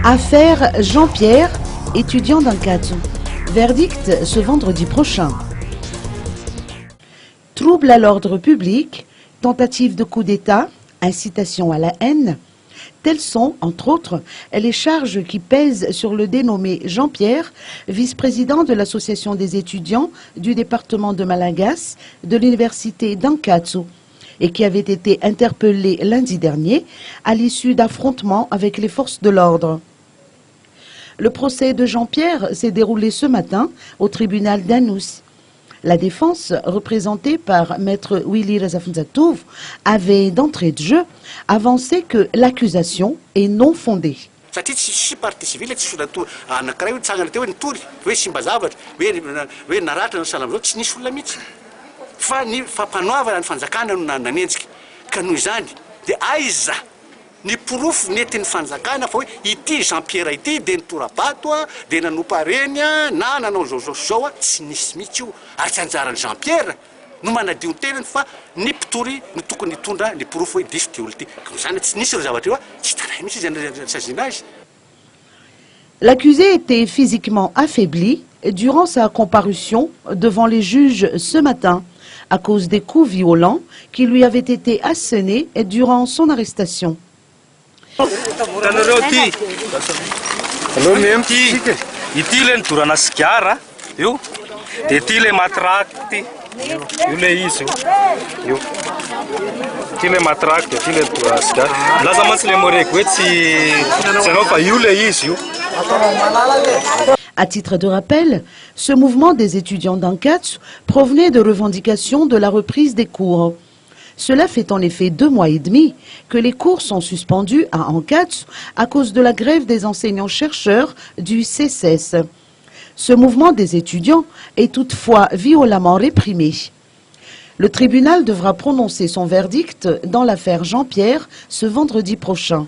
Affaire Jean-Pierre, étudiant d'Ankatsu. Verdict ce vendredi prochain. Trouble à l'ordre public, tentative de coup d'État, incitation à la haine. Telles sont, entre autres, les charges qui pèsent sur le dénommé Jean-Pierre, vice-président de l'association des étudiants du département de Malagasy de l'université d'Ankatsu, et qui avait été interpellé lundi dernier à l'issue d'affrontements avec les forces de l'ordre. Le procès de Jean-Pierre s'est déroulé ce matin au tribunal d'Anous. La défense, représentée par maître Willy Rezafunzatouv, avait d'entrée de jeu avancé que l'accusation est non fondée. Ny porofo nentin'ny fanjakana fa hoe ity Jean-Pierre ity dia nitorabato dia nanompareny na nanao zao tsy nisy mihitsy io ary tsy anjaran'ny Jean-Pierre no manadio ny tenany fa ny mpitory no tokony hitondra ny porofo hoe diso ty olo ty zany tsy nisy ireo zavatra io tsy tanay mihitsy izy saziana azy. L'accusé était physiquement affaibli durant sa comparution devant les juges ce matin à cause des coups violents qui lui avaient été assénés durant son arrestation. À titre de rappel, ce mouvement des étudiants d'Ankatsu provenait de revendications de la reprise des cours. Cela fait en effet 2 mois et demi que les cours sont suspendus à Ankatsu à cause de la grève des enseignants-chercheurs du CCS. Ce mouvement des étudiants est toutefois violemment réprimé. Le tribunal devra prononcer son verdict dans l'affaire Jean-Pierre ce vendredi prochain.